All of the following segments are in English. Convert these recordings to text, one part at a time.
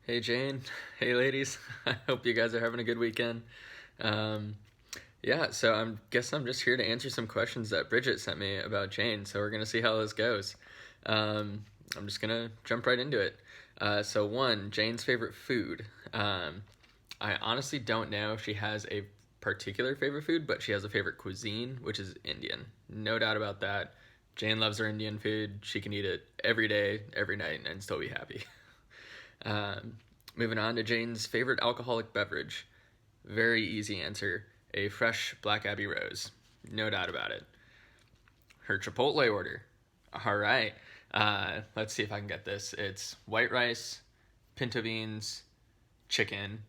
Hey Jane, hey ladies. I hope you guys are having a good weekend. Um, yeah, so I'm guess I'm just here to answer some questions that Bridget sent me about Jane. So we're gonna see how this goes. Um, I'm just gonna jump right into it. So one, Jane's favorite food. I honestly don't know if she has a particular favorite food, but she has a favorite cuisine, which is Indian. No doubt about that. Jane loves her Indian food. She can eat it every day, every night, and still be happy. Um, Moving on to Jane's favorite alcoholic beverage. Very easy answer. A fresh Black Abbey Rose. No doubt about it. Her Chipotle order. All right. Let's see if I can get this. It's white rice, pinto beans, chicken.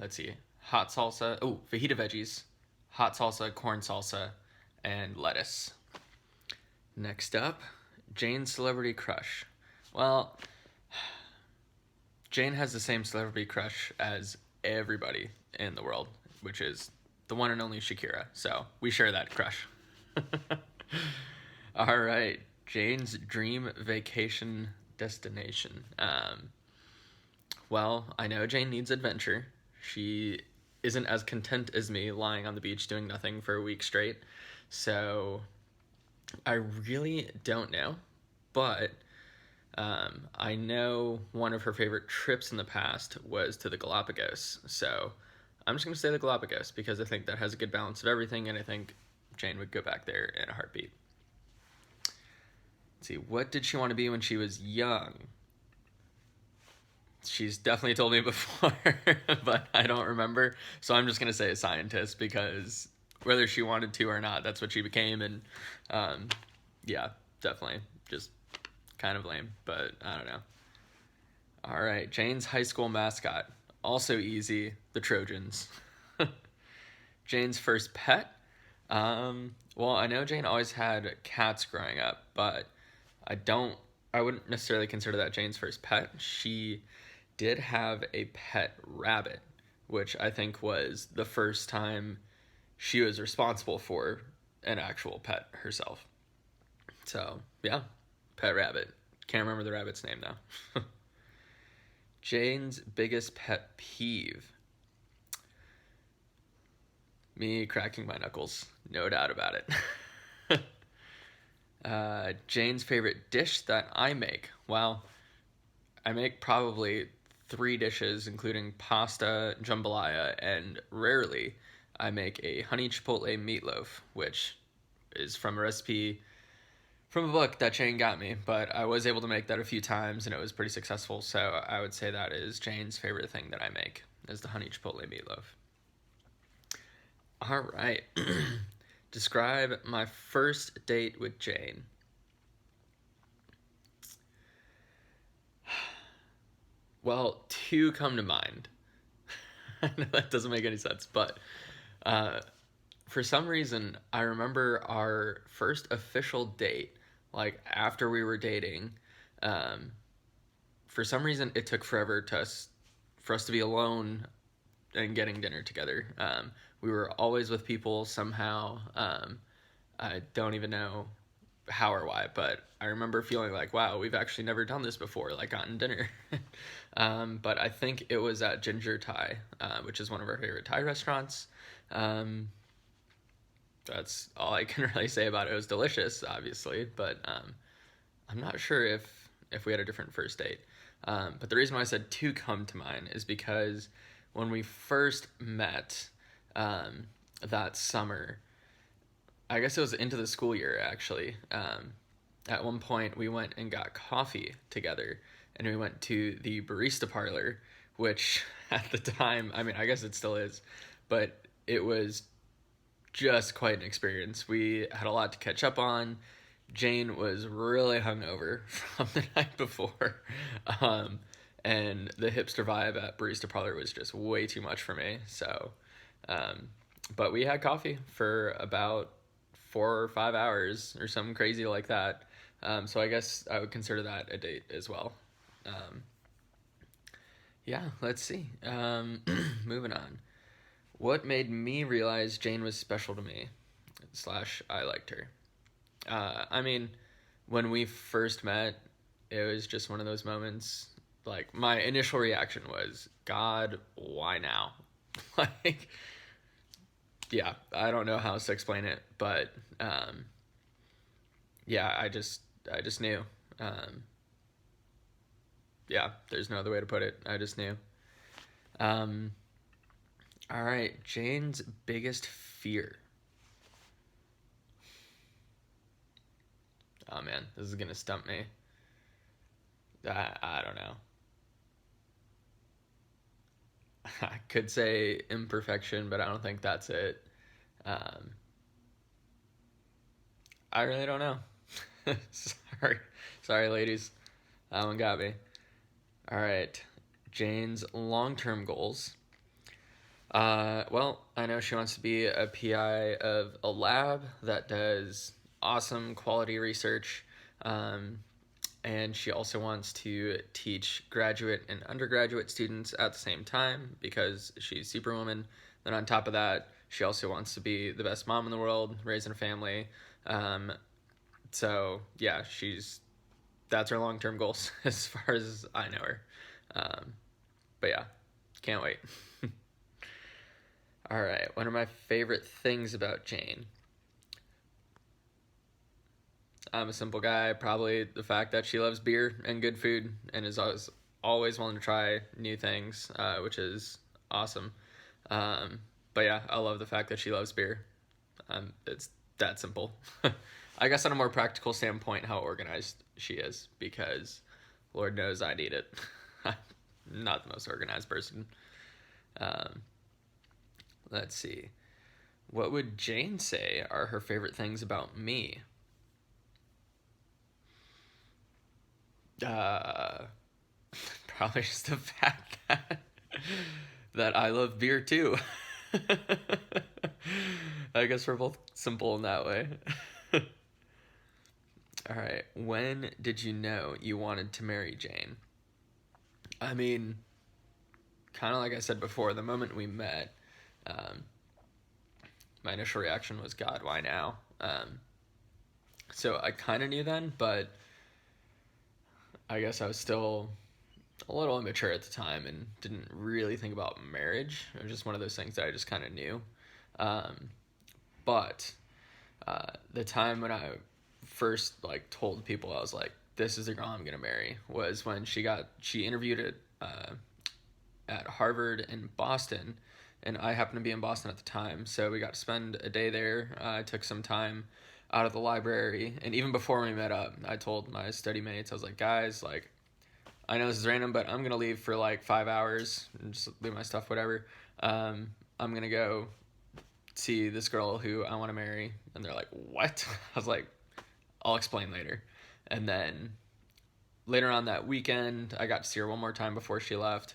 Let's see. Hot salsa. Oh, fajita veggies. Hot salsa, corn salsa, and lettuce. Next up, Jane's celebrity crush. Well, Jane has the same celebrity crush as everybody in the world, which is the one and only Shakira. So we share that crush. All right, Jane's dream vacation destination. Well, I know Jane needs adventure. She isn't as content as me lying on the beach doing nothing for a week straight. So I really don't know, but I know one of her favorite trips in the past was to the Galapagos. So I'm just going to say the Galapagos because I think that has a good balance of everything, and I think Jane would go back there in a heartbeat. Let's see, what did she want to be when she was young? She's definitely told me before, but I don't remember. So I'm just going to say a scientist because whether she wanted to or not, that's what she became. And um, yeah, definitely. Just kind of lame, but I don't know. All right, Jane's high school mascot. Also easy, the Trojans. Jane's first pet. Well, I know Jane always had cats growing up, but I don't. I wouldn't necessarily consider that Jane's first pet. She did have a pet rabbit, which I think was the first time she was responsible for an actual pet herself. So yeah, pet rabbit. Can't remember the rabbit's name though. Jane's biggest pet peeve. Me cracking my knuckles, no doubt about it. Jane's favorite dish that I make. Well, I make probably three dishes, including pasta, jambalaya, and rarely I make a honey chipotle meatloaf, which is from a recipe from a book that Jane got me, but I was able to make that a few times and it was pretty successful. So I would say that is Jane's favorite thing that I make is the honey chipotle meatloaf. All right. Describe my first date with Jane. Well, two come to mind. I know that doesn't make any sense, but uh, for some reason, I remember our first official date, like after we were dating. Um, for some reason, it took forever for us to be alone and getting dinner together. We were always with people somehow. I don't even know how or why, but I remember feeling like, wow, we've actually never done this before, like gotten dinner. But I think it was at Ginger Thai, which is one of our favorite Thai restaurants. Um, that's all I can really say about it. It was delicious, obviously, but I'm not sure if we had a different first date. But the reason why I said two come to mind is because when we first met that summer, I guess it was into the school year actually. At one point, we went and got coffee together, and we went to the barista parlor, which at the time, I mean, I guess it still is, but it was just quite an experience. We had a lot to catch up on. Jane was really hungover from the night before. Um, and the hipster vibe at Barista Parlor was just way too much for me. So, um, but we had coffee for about 4 or 5 hours or something crazy like that. So I guess I would consider that a date as well. Um, yeah, let's see. Moving on. What made me realize Jane was special to me? Slash, I liked her. I mean, when we first met, it was just one of those moments. like my initial reaction was, God, why now? Like, yeah, I don't know how else to explain it, but yeah, I just knew. Um, yeah, there's no other way to put it. I just knew. Um, all right, Jane's biggest fear. Oh man, this is gonna stump me. I don't know. I could say imperfection, but I don't think that's it. Um, I really don't know. Sorry, sorry, ladies. That one got me. All right, Jane's long-term goals. Well, I know she wants to be a PI of a lab that does awesome quality research. Um, and she also wants to teach graduate and undergraduate students at the same time because she's Superwoman. Then on top of that, she also wants to be the best mom in the world, raising a family. Um, so yeah, that's her long term goals as far as I know her. Um, but yeah, can't wait. All right, one of my favorite things about Jane. I'm a simple guy. Probably the fact that she loves beer and good food and is always willing to try new things, which is awesome. Um, but yeah, I love the fact that she loves beer. It's that simple. I guess on a more practical standpoint, how organized she is, because Lord knows I need it. Not the most organized person. Um, let's see. What would Jane say are her favorite things about me? Uh, Probably just the fact that I love beer too. I guess we're both simple in that way. All right. When did you know you wanted to marry Jane? I mean, kind of like I said before, the moment we met, um, my initial reaction was, God, why now? So I kind of knew then, but I guess I was still a little immature at the time and didn't really think about marriage. It was just one of those things that I just kind of knew. Um, but the time when I first like told people I was like, "This is the girl I'm gonna marry," was when she interviewed at Harvard in Boston, and I happened to be in Boston at the time, so we got to spend a day there. I took some time out of the library, and even before we met up, I told my study mates, I was like, "Guys, like, I know this is random, but I'm gonna leave for like 5 hours and just leave my stuff, whatever. I'm gonna go see this girl who I want to marry," and they're like, "What?" I was like, "I'll explain later." And then later on that weekend, I got to see her one more time before she left,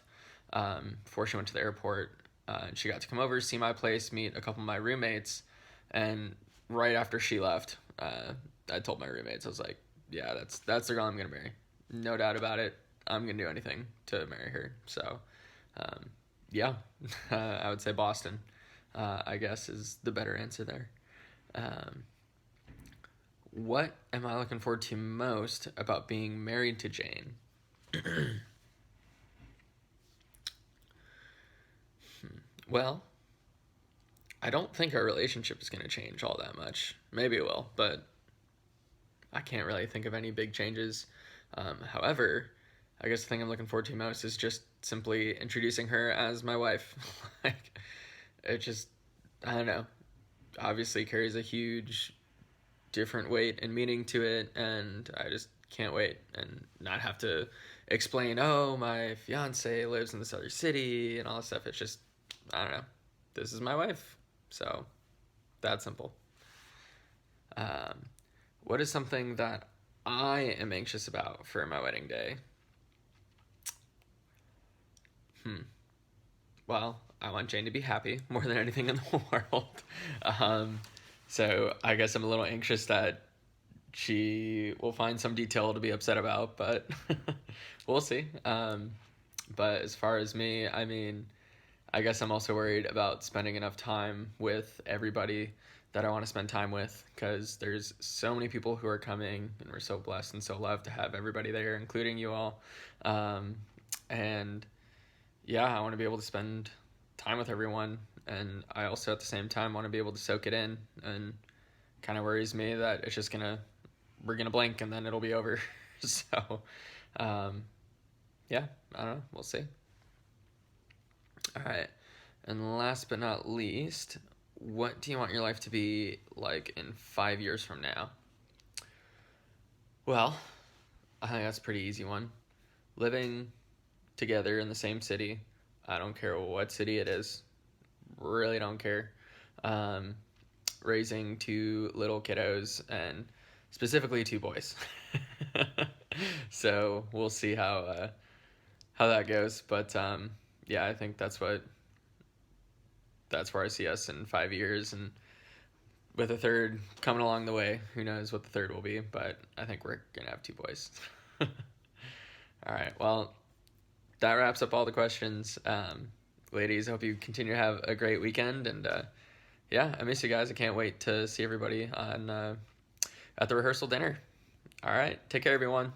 before she went to the airport. And she got to come over, see my place, meet a couple of my roommates, and right after she left, I told my roommates, I was like, "Yeah, that's the girl I'm gonna marry, no doubt about it. I'm gonna do anything to marry her." So, um, yeah, I would say Boston. I guess is the better answer there. Um, what am I looking forward to most about being married to Jane? Well, I don't think our relationship is going to change all that much. Maybe it will, but I can't really think of any big changes. However, I guess the thing I'm looking forward to most is just simply introducing her as my wife. Like, it just, I don't know, obviously carries a huge different weight and meaning to it, and I just can't wait and not have to explain, oh, my fiance lives in this other city and all this stuff. It's just, I don't know, this is my wife. So that simple. Um, what is something that I am anxious about for my wedding day? Hmm. Well, I want Jane to be happy more than anything in the world. Um, so I guess I'm a little anxious that she will find some detail to be upset about, but we'll see. But as far as me, I mean, I guess I'm also worried about spending enough time with everybody that I want to spend time with, because there's so many people who are coming, and we're so blessed and so loved to have everybody there, including you all. Um, And yeah, I want to be able to spend time with everyone, and I also at the same time want to be able to soak it in. And kind of worries me that it's just we're gonna blink and then it'll be over. So um, yeah, I don't know, we'll see. All right, and last but not least, what do you want your life to be like in 5 years from now? Well, I think that's a pretty easy one. Living together in the same city. I don't care what city it is. Really don't care. Um, Raising two little kiddos, and specifically two boys. So we'll see how that goes. But yeah, I think that's where I see us in 5 years, and with a third coming along the way. Who knows what the third will be? But I think we're gonna have two boys. All right. Well, that wraps up all the questions. Ladies, I hope you continue to have a great weekend. And yeah, I miss you guys. I can't wait to see everybody at the rehearsal dinner. All right. Take care, everyone.